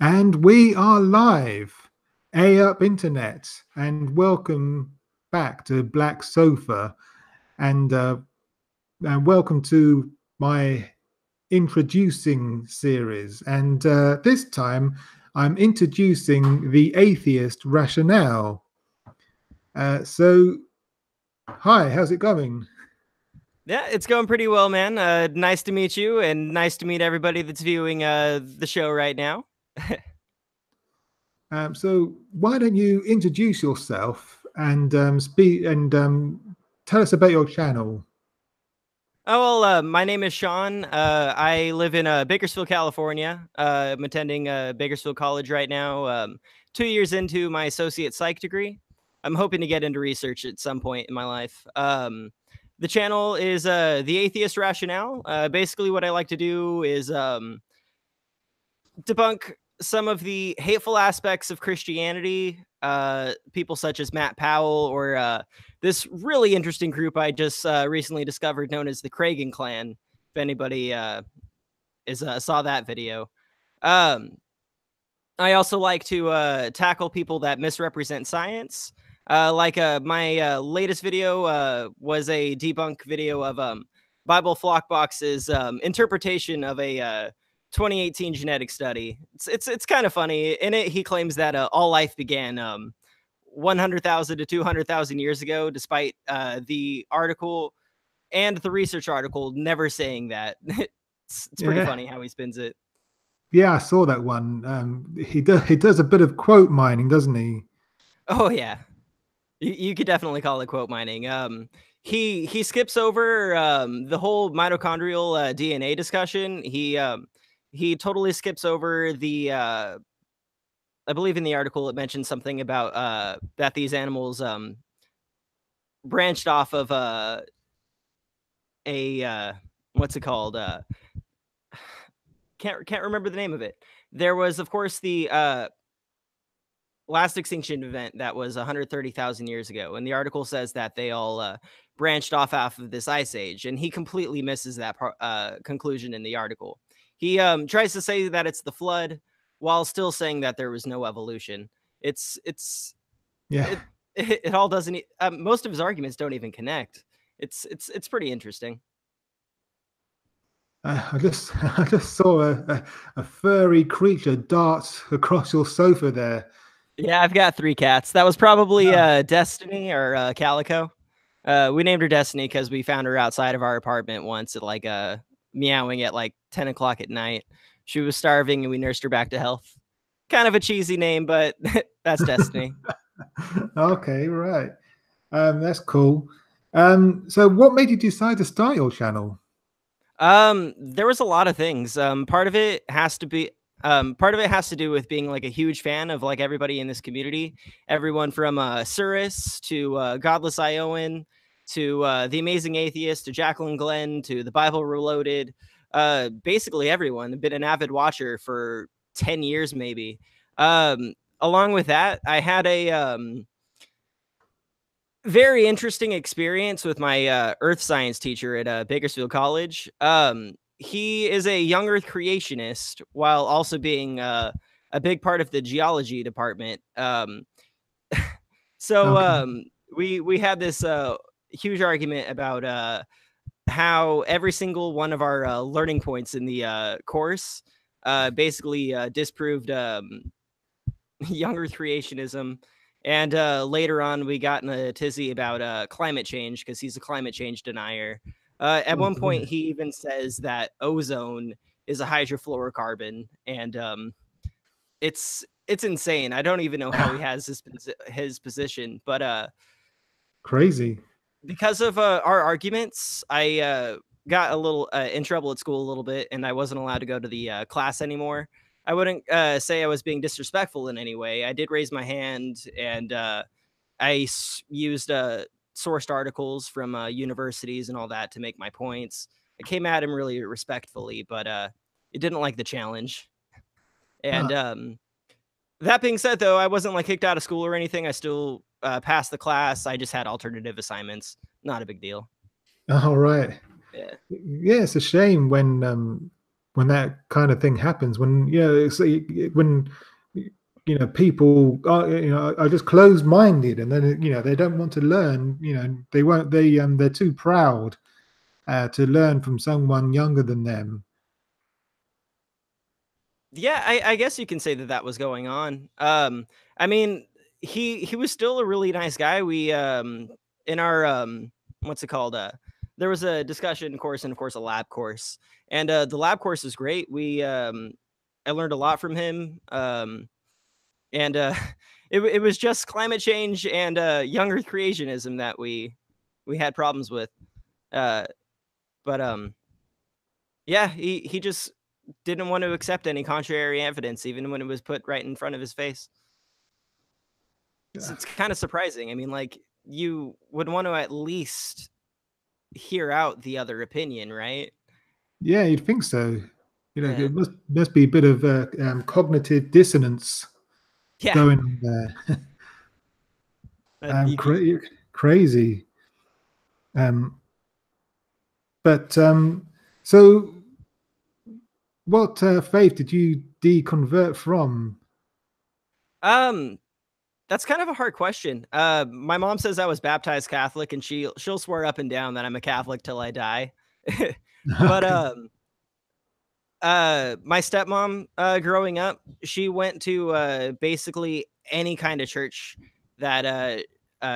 And we are live, up internet, and welcome back to Black Sofa, and welcome to my introducing series. And this time, I'm introducing the Atheist Rationale. So, hi, how's it going? Yeah, it's going pretty well, man. Nice to meet you, and nice to meet everybody that's viewing the show right now. So, why don't you introduce yourself and speak and tell us about your channel? Oh, well, my name is Sean. I live in Bakersfield, California. I'm attending Bakersfield College right now, 2 years into my associate psych degree. I'm hoping to get into research at some point in my life. The channel is the Atheist Rationale. Basically, what I like to do is debunk some of the hateful aspects of Christianity. People such as Matt Powell or this really interesting group I just recently discovered known as the Kragan Clan. If anybody saw that video. Um, I also like to tackle people that misrepresent science. My latest video was a debunk video of Bible Flockbox's interpretation of a 2018 genetic study. It's kind of funny. In it, he claims that all life began 100,000 to 200,000 years ago, despite the article and the research article never saying that. It's pretty Yeah. funny how he spins it. Yeah, I saw that one. He does a bit of quote mining, doesn't he? Oh yeah, you could definitely call it quote mining. He skips over the whole mitochondrial DNA discussion. He totally skips over the. I believe in the article it mentioned something about that these animals branched off of a what's it called? Can't remember the name of it. There was, of course, the last extinction event that was 130,000 years ago, and the article says that they all branched off of this ice age, and he completely misses that conclusion in the article. He tries to say that it's the flood, while still saying that there was no evolution. It's Yeah. it it all doesn't. Most of his arguments don't even connect. It's pretty interesting. I just saw a furry creature dart across your sofa there. Yeah, I've got 3 cats. That was probably Oh, Destiny or Calico. We named her Destiny because we found her outside of our apartment once at like meowing at like 10 o'clock at night. She was starving and we nursed her back to health. Kind of a cheesy name, but that's Destiny. okay, right. That's cool. So what made you decide to start your channel? There was a lot of things. Part of it has to do with being like a huge fan of like everybody in this community. Everyone from Cirrus to Godless Iowan to the Amazing Atheist to Jacqueline Glenn to the Bible Reloaded. Basically everyone. I've been an avid watcher for 10 years maybe. Along with that, I had a very interesting experience with my earth science teacher at Bakersfield College. He is a young earth creationist while also being a big part of the geology department. So Okay. we had this huge argument about how every single one of our learning points in the course basically disproved young earth creationism. And later on, we got in a tizzy about climate change because he's a climate change denier. At Oh, one point, dear. he even says that ozone is a hydrofluorocarbon, and it's insane. I don't even know how he has his position, but Crazy. because of our arguments, I got a little in trouble at school a little bit, and I wasn't allowed to go to the class anymore. I wouldn't say I was being disrespectful in any way. I did raise my hand, and used sourced articles from universities and all that to make my points. I came at him really respectfully, but it didn't like the challenge. And Ah, that being said, though, I wasn't like kicked out of school or anything. I still passed the class. I just had alternative assignments. Not a big deal. all right. Yeah. Yeah, it's a shame when when that kind of thing happens, when when people are just closed-minded, and then they don't want to learn. They won't. They're too proud to learn from someone younger than them. Yeah, I guess you can say that that was going on. I mean, he was still a really nice guy. We in our what's it called? There was a discussion course and of course a lab course, and the lab course is great. We I learned a lot from him. And it was just climate change and young Earth creationism that we had problems with. Uh, but yeah, he just didn't want to accept any contrary evidence, even when it was put right in front of his face. So it's kind of surprising. I mean, like you would want to at least hear out the other opinion, right? Yeah, you'd think so. Yeah, It must be a bit of cognitive dissonance yeah. going on there. You Crazy. Um, but so, what faith did you deconvert from? um, that's kind of a hard question. My mom says I was baptized Catholic, and she'll swear up and down that I'm a Catholic till I die. But Okay. my stepmom, growing up, she went to basically any kind of church that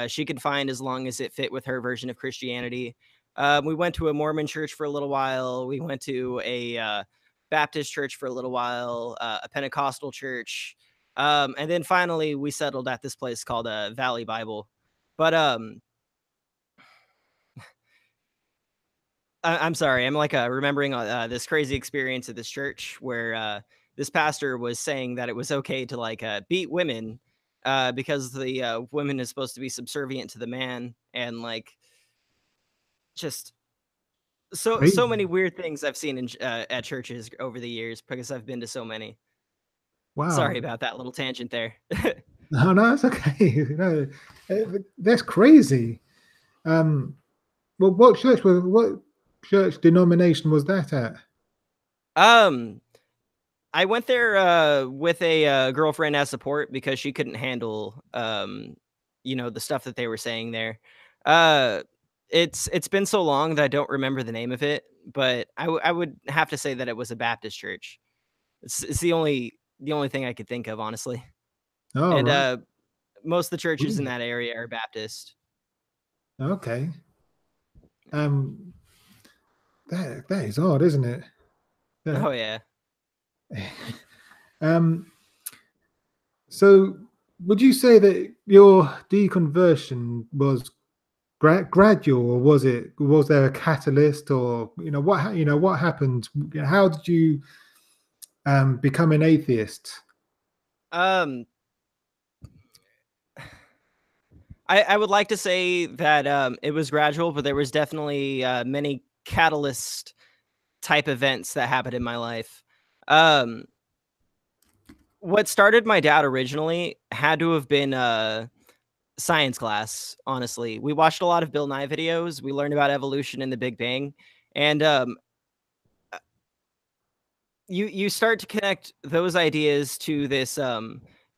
she could find as long as it fit with her version of Christianity. We went to a Mormon church for a little while. We went to a Baptist church for a little while, a Pentecostal church, and then finally we settled at this place called Valley Bible. But I'm sorry. I'm like remembering this crazy experience at this church where this pastor was saying that it was okay to like beat women because the woman is supposed to be subservient to the man, and like just so many Crazy. weird things I've seen in at churches over the years because I've been to so many. Sorry Wow. about that little tangent there. No, no, it's okay. That's crazy. Well, what church denomination was that at? um, I went there with a girlfriend as support because she couldn't handle the stuff that they were saying there. Uh, it's been so long that I don't remember the name of it, but I would have to say that it was a Baptist church. It's the only thing I could think of, honestly. Oh, And right. most of the churches in Weird. that area are Baptist. Okay. Um, that is odd, isn't it? Oh That- yeah. um, so would you say that your deconversion was gradual, or was there a catalyst, or what happened? How did you become an atheist? Um, I would like to say that it was gradual, but there was definitely many catalyst type events that happened in my life. Um, what started my doubt originally had to have been science class. Honestly, we watched a lot of Bill Nye videos. We learned about evolution and the Big Bang, and you start to connect those ideas to this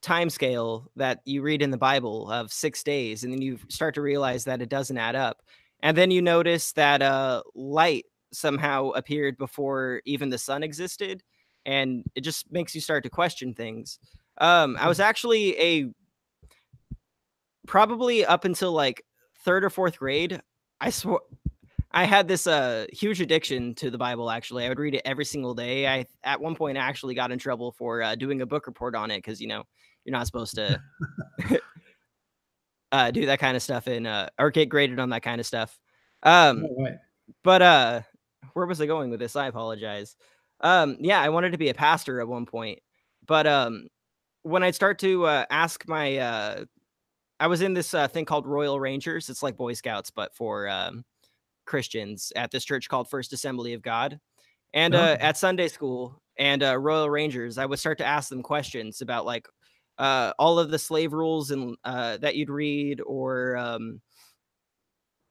time scale that you read in the Bible of 6 days, and then you start to realize that it doesn't add up. And then you notice that light somehow appeared before even the sun existed, and it just makes you start to question things. I was actually a probably up until like third or fourth grade. I swore I had this huge addiction to the Bible. Actually, I would read it every single day. I at one point I actually got in trouble for doing a book report on it because you're not supposed to do that kind of stuff in or get graded on that kind of stuff. Um, Oh, right. but where was I going with this? I apologize. Yeah, I wanted to be a pastor at one point, but when I start to ask my I was in this thing called Royal Rangers. It's like Boy Scouts, but for Christians at this church called First Assembly of God. And Okay. at Sunday school and Royal Rangers, I would start to ask them questions about like all of the slave rules and that you'd read, or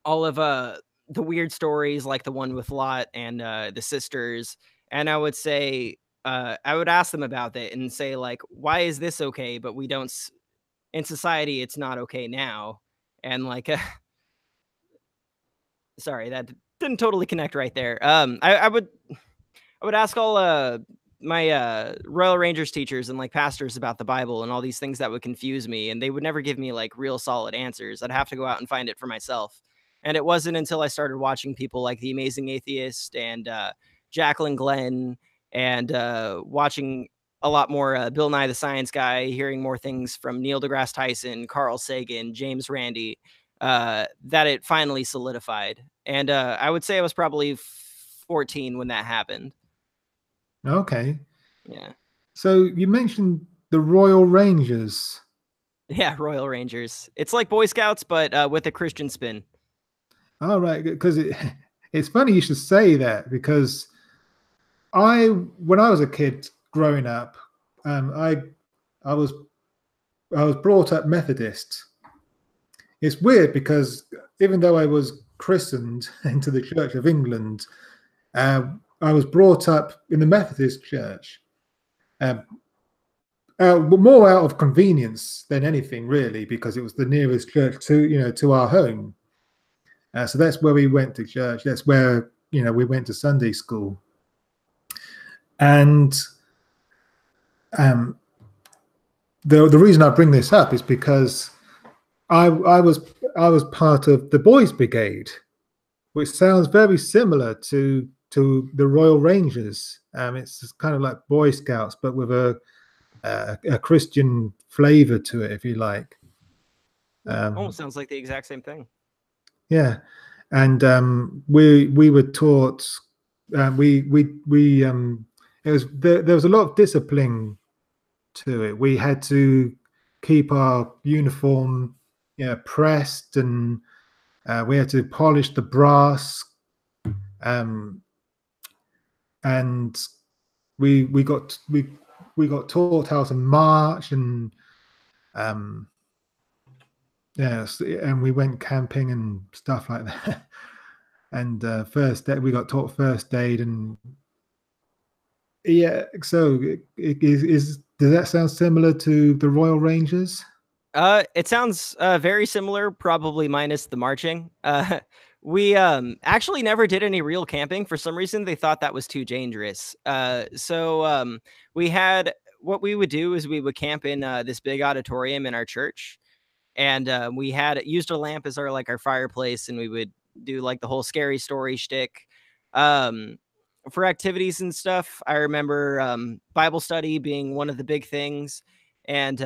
all of the weird stories like the one with Lot and the sisters. and I would say, I would ask them about it and say, like, why is this okay, but we don't in society, it's not okay now. And like, sorry, that didn't totally connect right there. I would ask all my Royal Rangers teachers and like pastors about the Bible and all these things that would confuse me, and they would never give me like real solid answers. I'd have to go out and find it for myself. And it wasn't until I started watching people like The Amazing Atheist and Jacqueline Glenn and watching a lot more Bill Nye the Science Guy, hearing more things from Neil deGrasse Tyson, Carl Sagan, James Randi, that it finally solidified. And I would say I was probably 14 when that happened. Okay. Yeah. So you mentioned the Royal Rangers. Yeah, Royal Rangers. It's like Boy Scouts, but with a Christian spin. All right, because it's funny you should say that, because when I was a kid growing up, I was brought up Methodist. It's weird because even though I was christened into the Church of England, I was brought up in the Methodist Church, more out of convenience than anything, really, because it was the nearest church to our home. So that's where we went to church. That's where we went to Sunday school, and the reason I bring this up is because I was part of the Boys Brigade, which sounds very similar to the Royal Rangers. It's kind of like Boy Scouts, but with a Christian flavor to it, if you like. Almost sounds like the exact same thing. Yeah, and we were taught. There was a lot of discipline to it. We had to keep our uniform, pressed, and we had to polish the brass. And we got taught how to march, and yes, and we went camping and stuff like that. And we got taught first aid, and yeah. So does that sound similar to the Royal Rangers? It sounds very similar, probably minus the marching. We actually never did any real camping. For some reason, they thought that was too dangerous. So we had what we would do is we would camp in this big auditorium in our church, and we had used a lamp as our fireplace, and we would do like the whole scary story shtick. For activities and stuff, I remember Bible study being one of the big things, and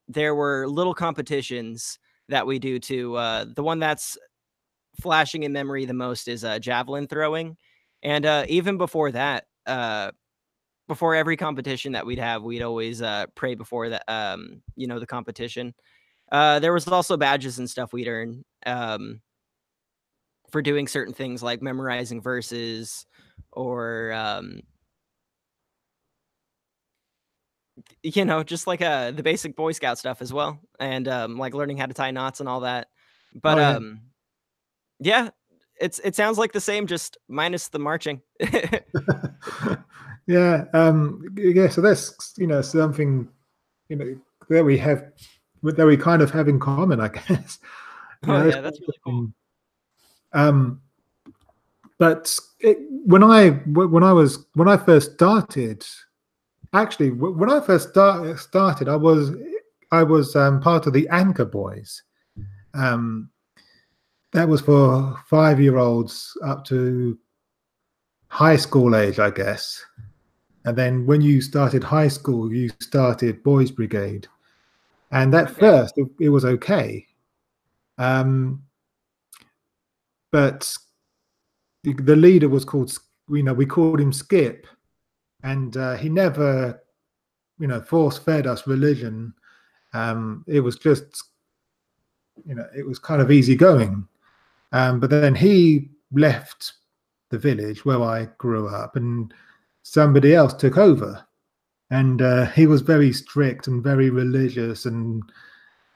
there were little competitions that we do too. The one that's flashing in memory the most is javelin throwing, and even before that, before every competition that we'd have, we'd always pray before that, the competition. There was also badges and stuff we'd earn for doing certain things like memorizing verses or just like the basic Boy Scout stuff as well, and like learning how to tie knots and all that. But yeah, it sounds like the same, just minus the marching. Yeah, yeah. So that's something that we kind of have in common, I guess. Yeah, that's really cool. But when I first started, actually, when I first started, I was part of the Anchor Boys. That was for 5-year-olds up to high school age, I guess. And then when you started high school, you started Boys Brigade. And at first, it was okay. But the leader was called, we called him Skip. And he never, force-fed us religion. It was just, it was kind of easy going. But then he left the village where I grew up, and somebody else took over, and he was very strict and very religious, and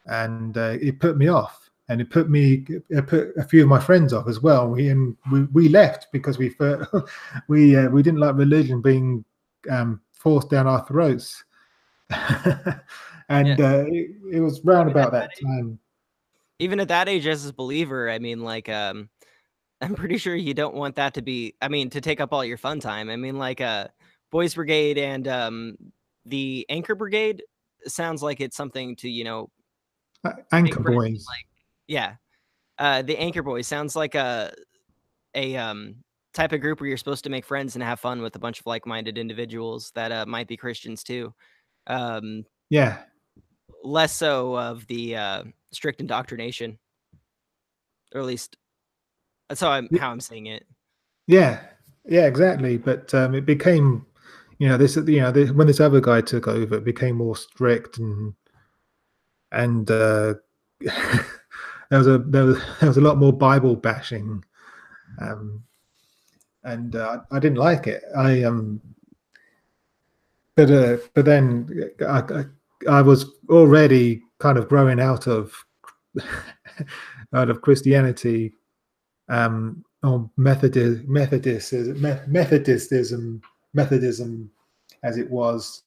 it put me off. and it put a few of my friends off as well. We left because we didn't like religion being forced down our throats. And it was round about that time. Even at that age, as a believer, I mean, like, I'm pretty sure you don't want that to be, I mean, to take up all your fun time. I mean, like, Boys Brigade and the Anchor Brigade sounds like it's something to, you know, Anchor Boys. Like, yeah. The Anchor Boys sounds like a type of group where you're supposed to make friends and have fun with a bunch of like-minded individuals that might be Christians too. Yeah. Less so of the strict indoctrination, or at least that's how I'm saying it. Yeah, exactly. But it became, when this other guy took over, it became more strict, and there was a lot more Bible bashing, and I didn't like it. But then I was already kind of growing out of Christianity, or Methodism as it was,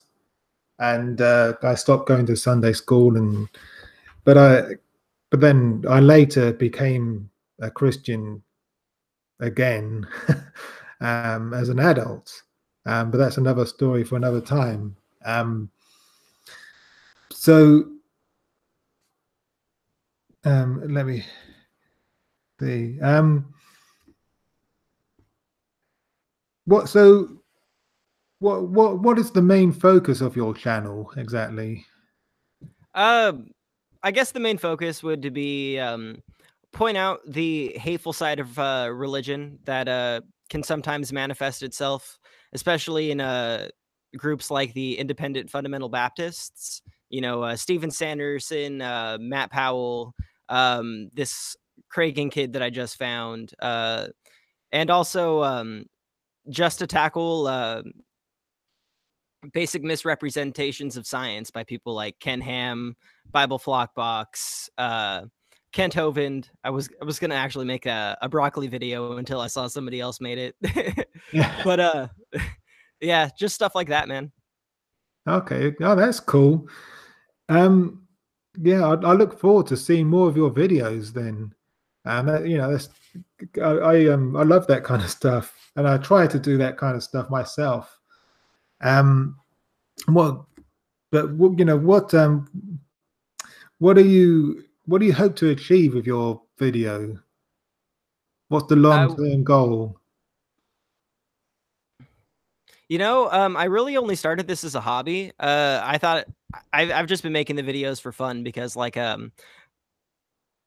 and I stopped going to Sunday school, but then I later became a Christian again as an adult, but that's another story for another time. So let me see. What is the main focus of your channel exactly? I guess the main focus would be point out the hateful side of religion that can sometimes manifest itself, especially in groups like the Independent Fundamental Baptists. You know, Stephen Sanderson, Matt Powell, this Cragen kid that I just found, and also just to tackle basic misrepresentations of science by people like Ken Ham, Bible Flockbox, Kent Hovind. I was gonna actually make a broccoli video until I saw somebody else made it. Yeah. But yeah, just stuff like that, man. Okay. Oh, that's cool. Yeah, I look forward to seeing more of your videos then. And that's I love that kind of stuff, and I try to do that kind of stuff myself. What do you hope to achieve with your video? What's the long-term goal? You know, I really only started this as a hobby. I thought I've just been making the videos for fun because, like,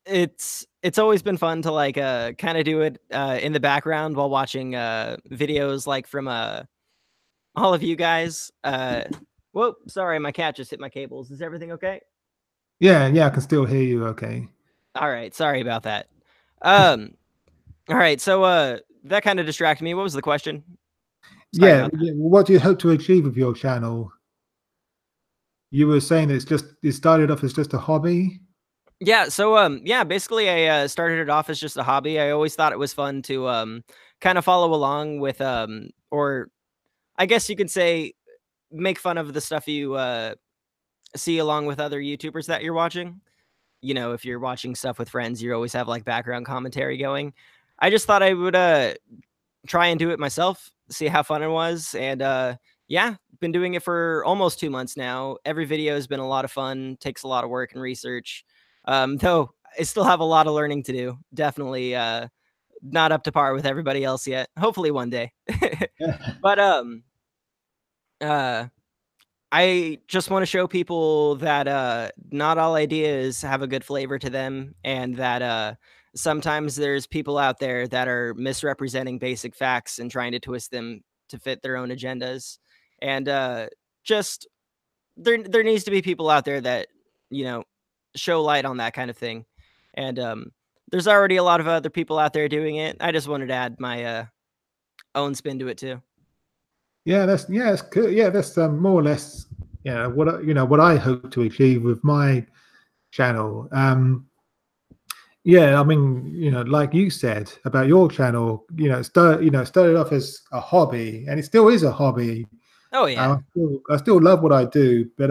it's always been fun to like kind of do it in the background while watching videos like from all of you guys. Whoa, sorry, my cat just hit my cables. Is everything okay? Yeah, I can still hear you. Okay. All right, sorry about that. All right, so that kind of distracted me. What was the question? Yeah, what do you hope to achieve with your channel? You were saying it started off as just a hobby. Yeah, so yeah, basically I started it off as just a hobby. I always thought it was fun to kind of follow along with or I guess you could say make fun of the stuff you see along with other YouTubers that you're watching. You know, if you're watching stuff with friends, you always have like background commentary going. I just thought I would try and do it myself, see how fun it was, and yeah, been doing it for almost 2 months now. Every video has been a lot of fun, takes a lot of work and research. Though I still have a lot of learning to do. Definitely not up to par with everybody else yet. Hopefully one day. But I just want to show people that not all ideas have a good flavor to them, and that sometimes there's people out there that are misrepresenting basic facts and trying to twist them to fit their own agendas. And just there needs to be people out there that, you know, show light on that kind of thing. And there's already a lot of other people out there doing it. I just wanted to add my own spin to it too. Yeah, that's good. Yeah, that's more or less what I hope to achieve with my channel. Yeah, I mean, like you said about your channel, started off as a hobby, and it still is a hobby. Oh yeah. I still love what I do, but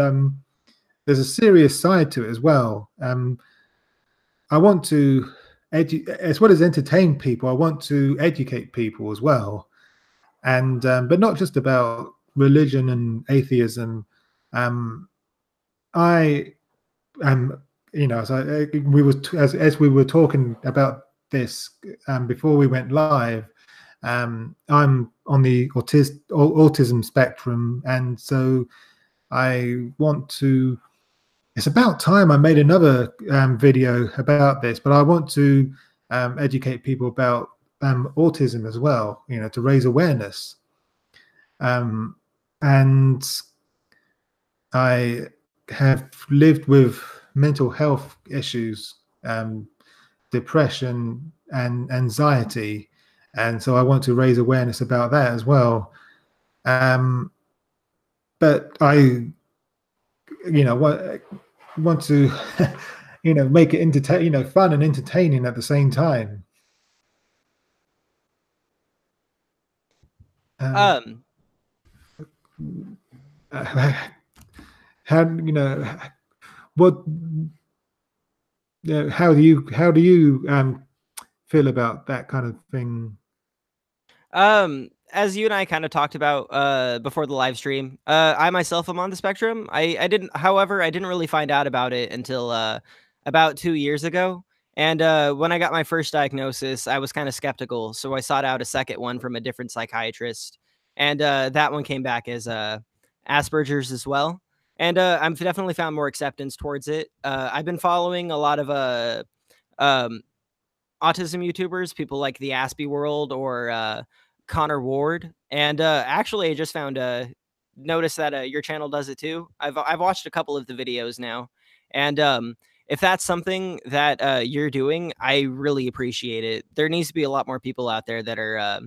there's a serious side to it as well. I want to as well as entertain people. I want to educate people as well, and but not just about religion and atheism. Um, I am, as we were talking about this before we went live. I'm on the autism spectrum, and so I want to. It's about time I made another video about this, but I want to educate people about autism as well. To raise awareness. Um, and I have lived with mental health issues, depression, and anxiety, and so I want to raise awareness about that as well. But I, want to, make it fun and entertaining at the same time. Um, How what? How do you feel about that kind of thing? as you and I kind of talked about before the live stream, I myself am on the spectrum. However, I didn't really find out about it until about 2 years ago. And when I got my first diagnosis, I was kind of skeptical, so I sought out a second one from a different psychiatrist, and that one came back as Asperger's as well. And I've definitely found more acceptance towards it. I've been following a lot of um, autism YouTubers, people like the Aspie World or Connor Ward. And actually, I just found noticed that your channel does it too. I've watched a couple of the videos now, and if that's something that you're doing, I really appreciate it. There needs to be a lot more people out there that are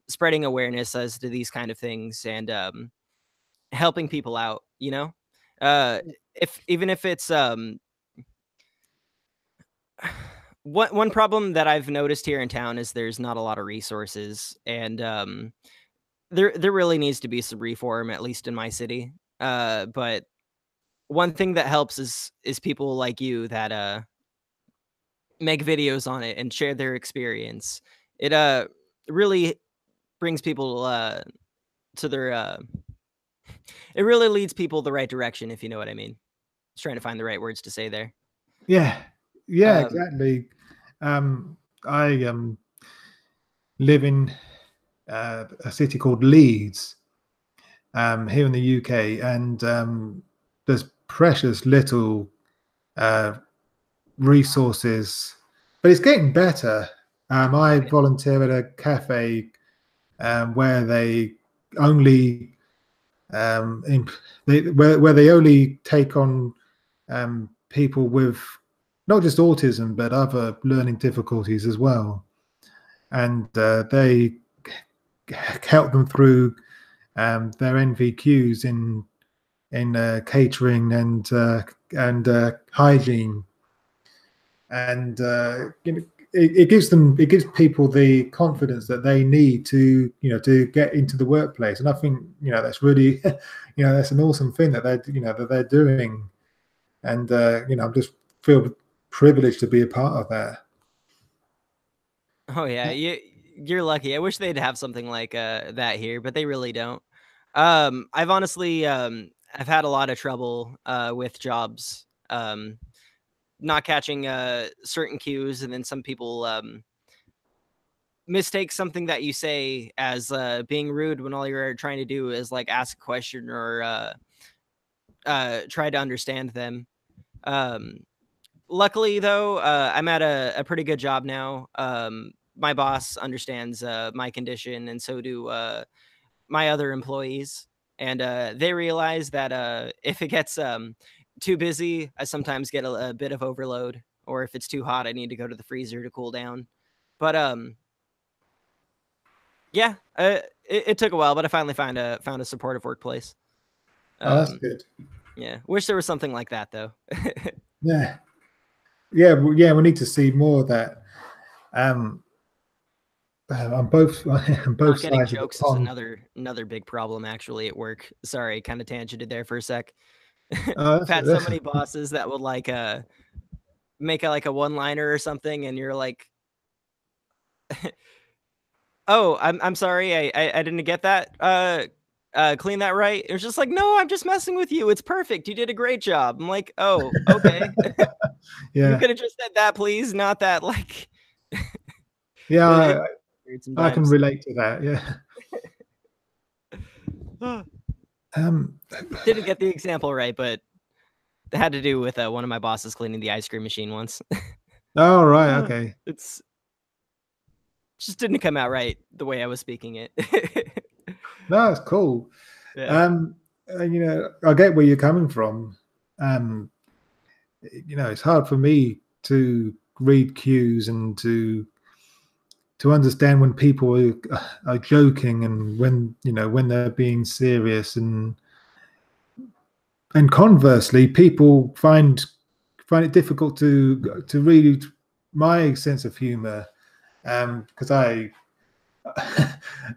spreading awareness as to these kind of things and helping people out. Uh, if even if it's one problem that I've noticed here in town is there's not a lot of resources, and there really needs to be some reform, at least in my city. But one thing that helps is people like you that make videos on it and share their experience. It really brings people to their it really leads people the right direction, if you know what I mean. Just trying to find the right words to say there. Yeah, yeah, Um, exactly. I live in a city called Leeds, here in the UK, and there's precious little uh, resources, but it's getting better. I volunteer at a cafe where they only where they only take on people with not just autism but other learning difficulties as well, and they help them through their NVQs in catering and hygiene, and it gives people the confidence that they need to to get into the workplace. And I think that's really that's an awesome thing that they're doing, and I just feel privileged to be a part of that. oh yeah, you're lucky. I wish they'd have something like that here, but they really don't. I've honestly I've had a lot of trouble with jobs. Not catching certain cues, and then some people mistake something that you say as being rude when all you're trying to do is like ask a question or try to understand them. Um, Luckily, though, I'm at a pretty good job now. My boss understands my condition, and so do my other employees. And they realize that if it gets too busy, I sometimes get a bit of overload, or if it's too hot, I need to go to the freezer to cool down. But yeah, it took a while, but I finally found a supportive workplace. Oh, that's Um, good. yeah, wish there was something like that though. Yeah, yeah, yeah, we need to see more of that. On both on both Not getting sides of the jokes is pond. another big problem actually at work. Sorry, kind of tangented there for a sec. Oh, I've had so many bosses that would like make like a one-liner or something, and you're like, "Oh, I'm sorry, I didn't get that. Clean that right." It was just like, "No, I'm just messing with you. It's perfect. You did a great job." I'm like, "Oh, okay." You yeah, could have just said that, please, not that like. yeah, It's weird I can sometimes. relate to that. Yeah. Um, Didn't get the example right, but it had to do with one of my bosses cleaning the ice cream machine once. oh, right, okay. It's just didn't come out right the way I was speaking it. No, it's cool. Yeah. And, I get where you're coming from. Um, it's hard for me to read cues and to understand when people are joking and when they're being serious, and conversely, people find it difficult to read my sense of humor, because I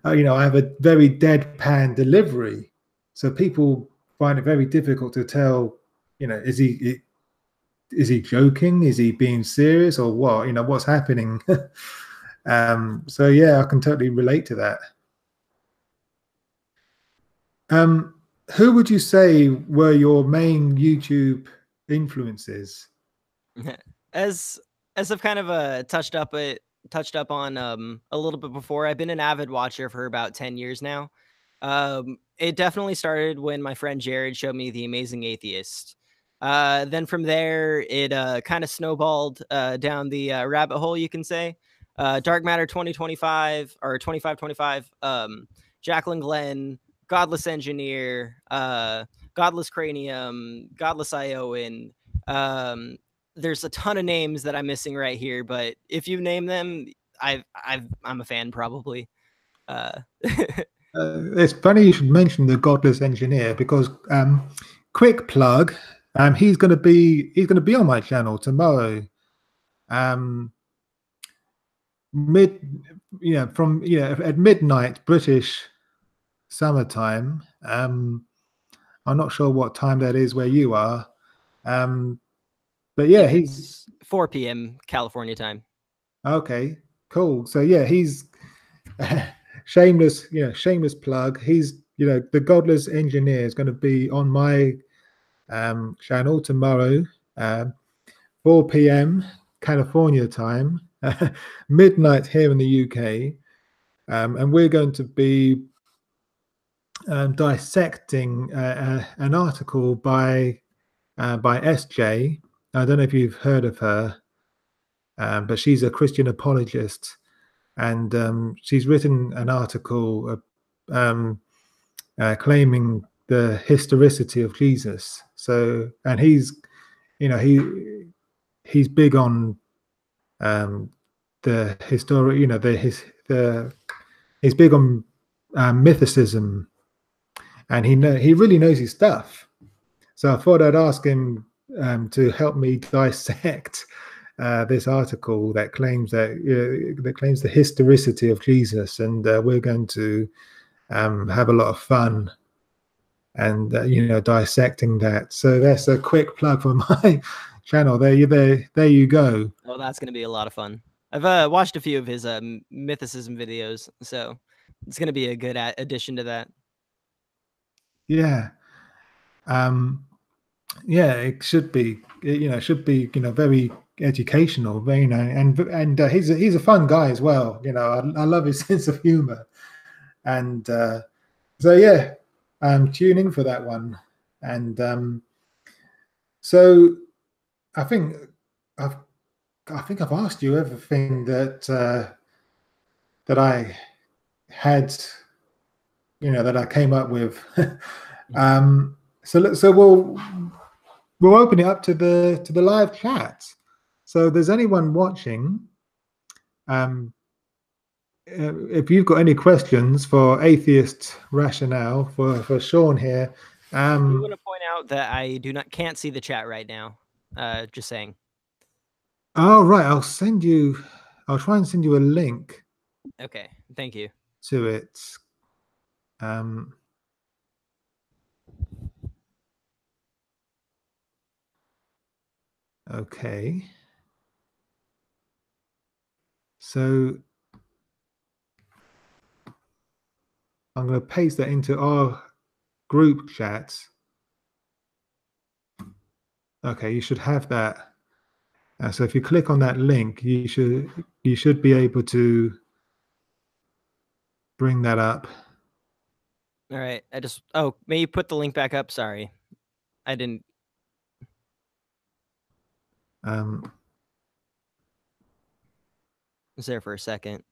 have a very deadpan delivery, so people find it very difficult to tell, is he joking, is he being serious, or what, what's happening. So yeah, I can totally relate to that. um who would you say were your main YouTube influences? as as I've kind of touched up on a little bit before, I've been an avid watcher for about 10 years now. It definitely started when my friend Jared showed me The Amazing Atheist. Then from there, it kind of snowballed down the rabbit hole, you can say. Dark Matter 2025 or 2525, Jacqueline Glenn, Godless Engineer, Godless Cranium, Godless Iowan. There's a ton of names that I'm missing right here, but if you name them, I'm a fan probably. Uh, It's funny you should mention the Godless Engineer, because quick plug, he's going to be on my channel tomorrow. Um, mid, from at midnight British summertime. I'm not sure what time that is where you are. Um, but yeah, he's it's 4 p.m. California time. okay. Cool. So yeah, he's shameless plug. He's the Godless Engineer is going to be on my channel tomorrow, 4 p.m. California time, midnight here in the UK, and we're going to be dissecting an article by SJ. I don't know if you've heard of her, but she's a Christian apologist, and she's written an article claiming the historicity of Jesus. So, and you know, he's big on the historic, he's big on mythicism, and he really knows his stuff. So I thought I'd ask him to help me dissect this article that claims the historicity of Jesus, and we're going to have a lot of fun and dissecting that. So that's a quick plug for my channel. There you go. Oh, that's gonna be a lot of fun. I've watched a few of his mythicism videos, so it's gonna be a good addition to that. Yeah. um yeah, it should be, very educational, and he's a fun guy as well. I love his sense of humor, and so yeah, I'm tuning for that one. And so I think I've I've asked you everything that I had, that I came up with. So we'll open it up to the live chat. So if there's anyone watching, if you've got any questions for Atheist Rationale, for Sean here. I do want to point out that I can't see the chat right now. Just saying. Oh, right. I'll try and send you a link Okay, thank you. to it. Um, okay. So I'm going to paste that into our group chat. Okay, you should have that. So if you click on that link, you should be able to bring that up. All right, may you put the link back up? Sorry, I didn't. Um, Was there for a second.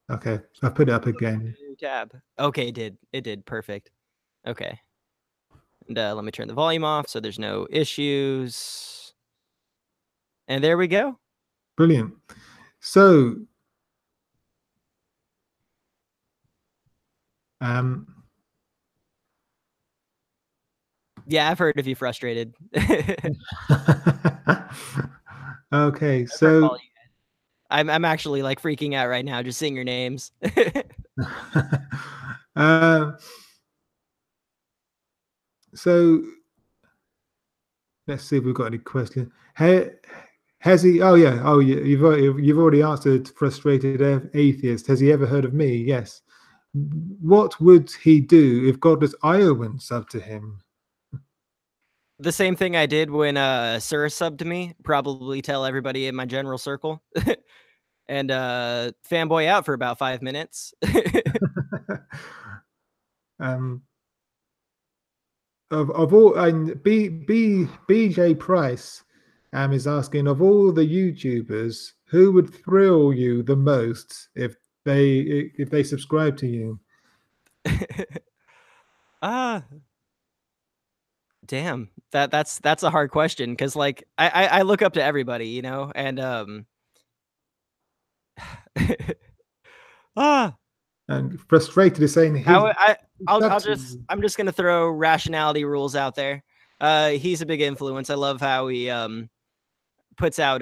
okay, I put it up again. New tab. Okay, it did perfect. Okay, and let me turn the volume off so there's no issues. And there we go. Brilliant. So, yeah, I've heard of you frustrated. okay, so I'm actually like freaking out right now just seeing your names. So let's see if we've got any questions. Has he? Oh yeah. Oh yeah. You've already answered. Frustrated atheist. Has he ever heard of me? Yes. What would he do if Godless Iowans subbed to him? The same thing I did when Sir subbed to me. Probably tell everybody in my general circle. And fanboy out for about 5 minutes. Of all, and BJ Price is asking, of all the YouTubers, who would thrill you the most if they subscribe to you? Damn, that's a hard question because like I look up to everybody, you know, and And frustrated is saying I'm just gonna throw rationality rules out there. He's a big influence. I love how he puts out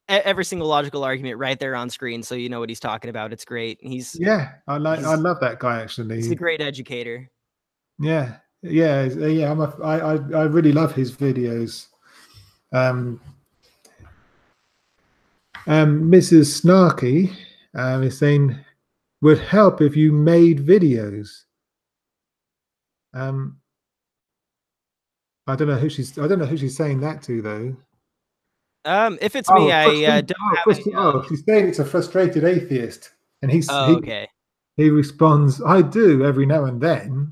every single logical argument right there on screen, so you know what he's talking about. It's great. I love that guy actually. He's a great educator. Yeah. I really love his videos. Mrs. Snarky is saying, would help if you made videos. I don't know who she's saying that to though. If it's me, I don't have any, she's saying it's a frustrated atheist, and okay. He responds, I do every now and then.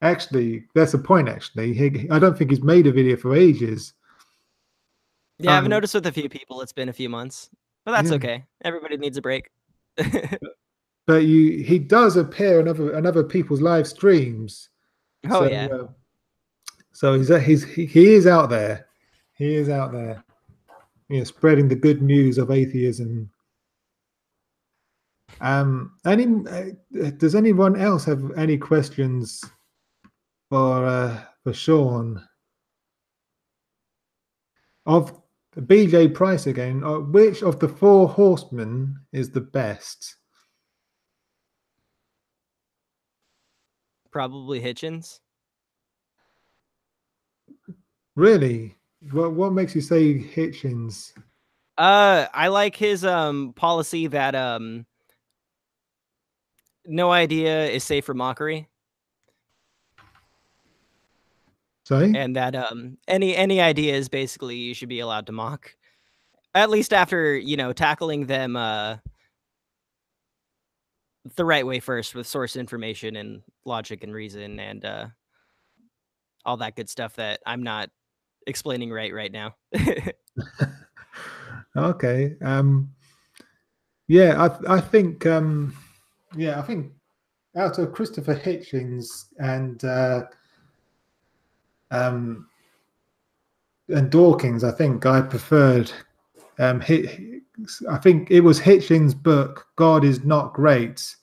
Actually, that's a point. Actually, I don't think he's made a video for ages. Yeah, I've noticed with a few people it's been a few months, but that's okay. Everybody needs a break. But he does appear on other people's live streams. Oh yeah. So he is out there. He is out there. Spreading the good news of atheism. Does anyone else have any questions for Sean? Of BJ Price again, which of the four horsemen is the best? Probably Hitchens. Really? What makes you say Hitchens? I like his policy that no idea is safe for mockery. Sorry? And that any idea is basically you should be allowed to mock. At least after, you know, tackling them the right way first with source information and logic and reason and all that good stuff that I'm not explaining right now. Okay. Yeah, I think I think out of Christopher Hitchens and Dawkins, I think I preferred I think it was Hitchens' book, God is Not Great,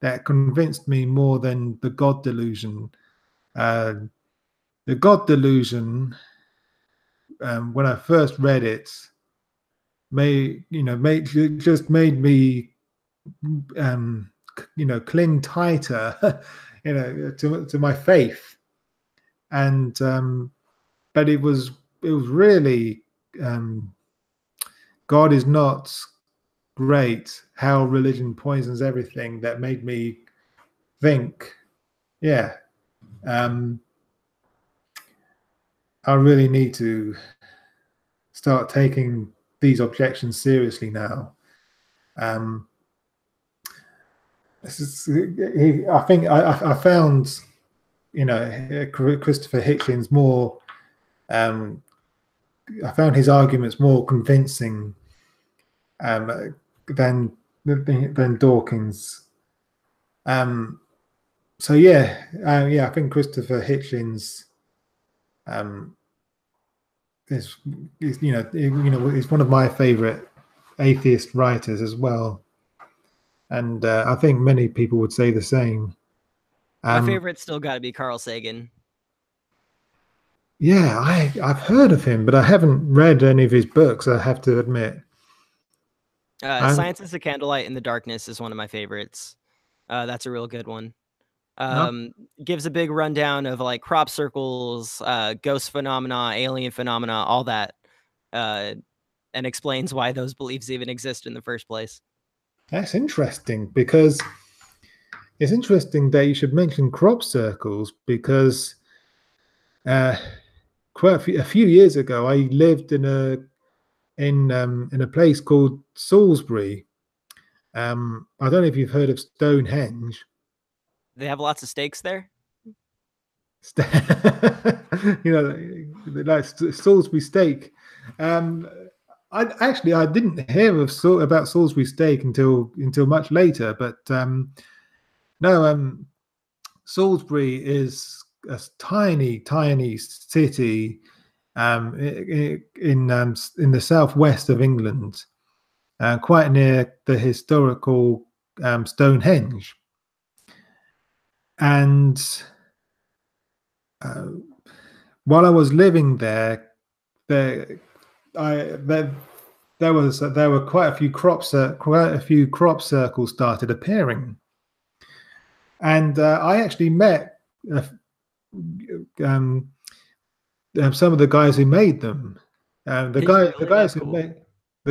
that convinced me more than the God Delusion. the God Delusion, when I first read it, just made me cling tighter to my faith. And but it was really God is not great, how religion poisons everything, that made me think, yeah, I really need to start taking these objections seriously now. I think I found, Christopher Hitchens more. I found his arguments more convincing than Dawkins. So yeah, I think Christopher Hitchens is is one of my favorite atheist writers as well, and I think many people would say the same. My favorite still got to be Carl Sagan. Yeah, I've heard of him, but I haven't read any of his books, I have to admit. Science is the Candlelight in the Darkness is one of my favorites. That's a real good one. Gives a big rundown of like crop circles, ghost phenomena, alien phenomena, all that, and explains why those beliefs even exist in the first place. That's interesting, because it's interesting that you should mention crop circles, because quite a few years ago I lived in a place called Salisbury. I don't know if you've heard of Stonehenge. They have lots of stakes there. Like Salisbury steak. I didn't hear about Salisbury steak until much later, but no, Salisbury is a tiny city in the southwest of England, quite near the historical Stonehenge. And while I was living there, there were quite a few crop circles started appearing, and I actually met some of the guys who made them. The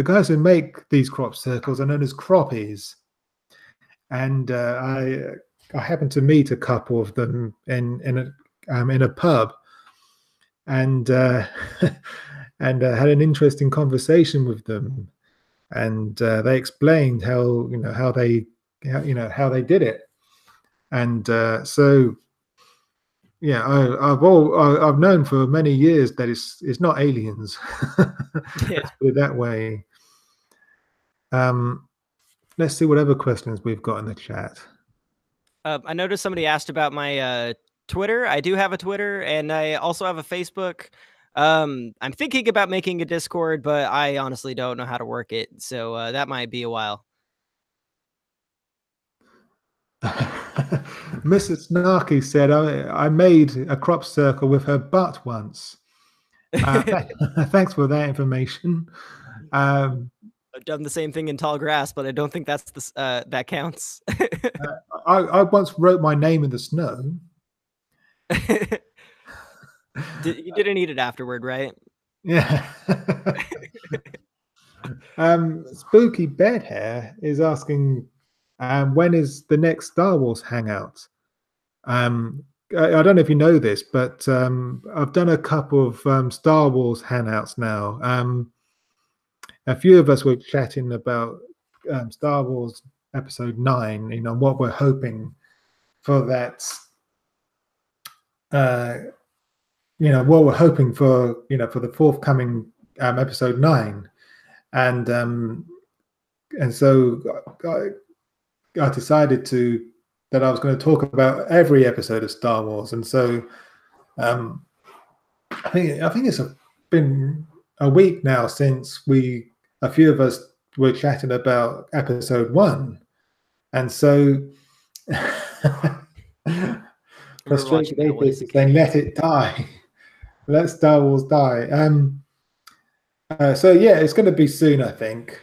guys who make these crop circles are known as croppies, and I happened to meet a couple of them in a pub, and and had an interesting conversation with them, and they explained how they did it, and so yeah, I've known for many years that it's not aliens. Let's put it that way. Let's see what other questions we've got in the chat. I noticed somebody asked about my Twitter. I do have a Twitter, and I also have a Facebook. I'm thinking about making a Discord, but I honestly don't know how to work it, so that might be a while. Mrs. Snarky said, I made a crop circle with her butt once. Thanks for that information. I've done the same thing in tall grass, but I don't think that's that counts. I once wrote my name in the snow. You didn't eat it afterward, right? Yeah. Spooky Bedhair is asking, when is the next Star Wars Hangout? I don't know if you know this, but I've done a couple of Star Wars Hangouts now. A few of us were chatting about Star Wars Episode 9, what we're hoping for that. What we're hoping for, for the forthcoming Episode 9, and so I decided that I was going to talk about every episode of Star Wars, and so I think it's been a week now since a few of us were chatting about Episode 1, and so frustrated atheists saying, "Let it die." Let Star Wars die. So yeah, it's going to be soon, I think.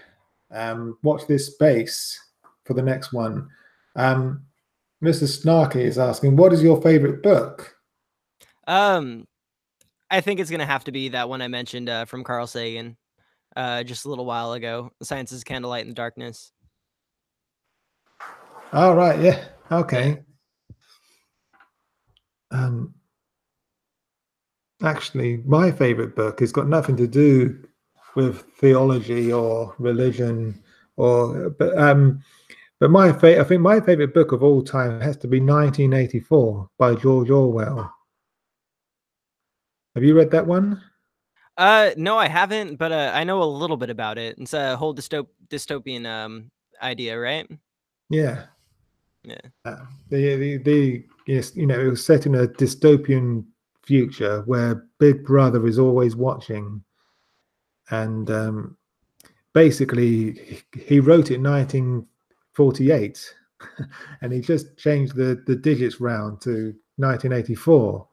Watch this space for the next one. Mr. Snarky is asking, what is your favorite book? I think it's gonna have to be that one I mentioned from Carl Sagan just a little while ago. Science is Candlelight in the Darkness. All right, yeah, Yeah. okay. Actually, my favorite book has got nothing to do with theology or religion, or but I think my favorite book of all time has to be 1984 by George Orwell. Have you read that one? No, I haven't, but I know a little bit about it. It's a whole dystopian idea, right? Yeah. Yeah. The yes, you know, it was set in a dystopian future where Big Brother is always watching, and basically he wrote it in 1948, and he just changed the digits round to 1984,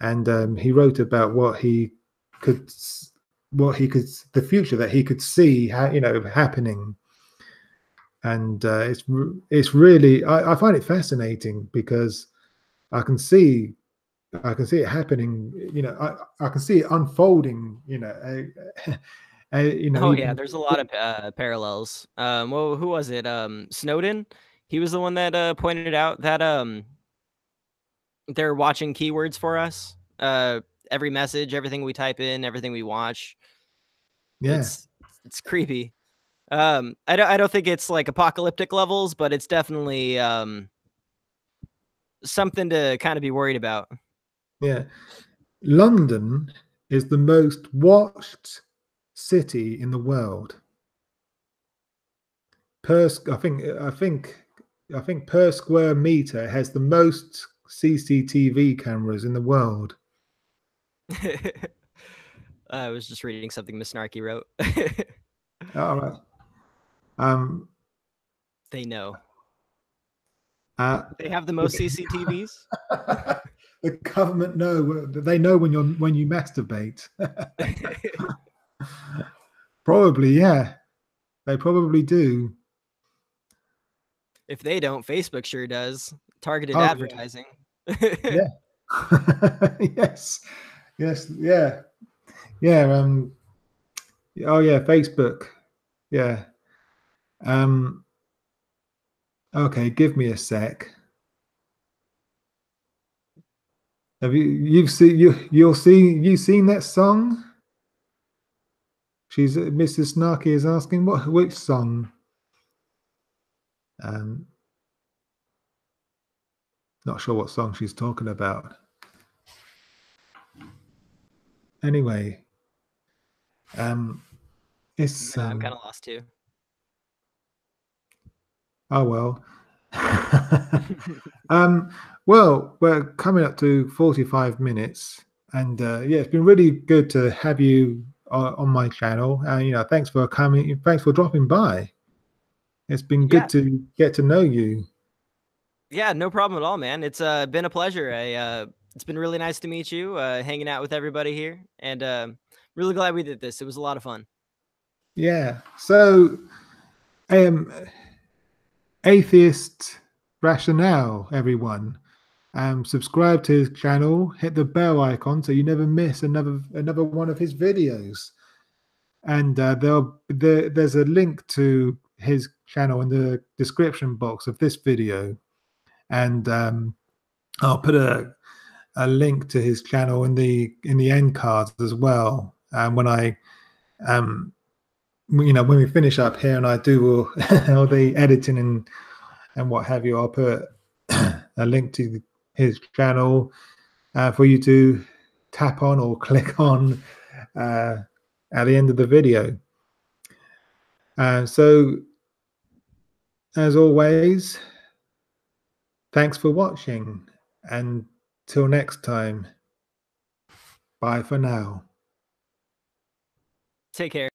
and he wrote about could the future that he could see happening, and it's really I find it fascinating because I can see I can see it happening. I can see it unfolding. Oh yeah, Even there's a lot of parallels. Well, who was it? Snowden. He was the one that pointed out that they're watching keywords for us. Every message, everything we type in, everything we watch. yeah, It's it's creepy. I don't think it's like apocalyptic levels, but it's definitely something to kind of be worried about. yeah. London is the most watched city in the world. I think per square meter has the most CCTV cameras in the world. I was just reading something Miss Snarky wrote. All right. Um. They know. Uh, They have the most CCTVs. the government know. They know when you masturbate. Probably, yeah. They probably do. If they don't, Facebook sure does. Targeted Oh yeah. advertising. Yeah. Yes. Yes. Yeah. Yeah. Oh yeah. Facebook. Yeah. Um. Okay. Give me a sec. Have you've seen that song? Mrs. Snarky is asking which song. Um. Not sure what song she's talking about. Anyway. It's I'm kind of lost too. Oh well. um, well, we're coming up to 45 minutes, and yeah, it's been really good to have you on my channel. And thanks for coming. Thanks for dropping by. It's been Yeah, good to get to know you. yeah, no problem at all, man. It's been a pleasure. It's been really nice to meet you, hanging out with everybody here, and really glad we did this. It was a lot of fun. Yeah. So, um, Atheist Rationale, everyone. Subscribe to his channel. Hit the bell icon so you never miss another one of his videos. And there's a link to his channel in the description box of this video, and I'll put a link to his channel in the end cards as well. And when I when we finish up here and I do all the editing and what have you, I'll put a link to his channel for you to tap on or click on at the end of the video. So, as always, thanks for watching, and till next time, bye for now. Take care.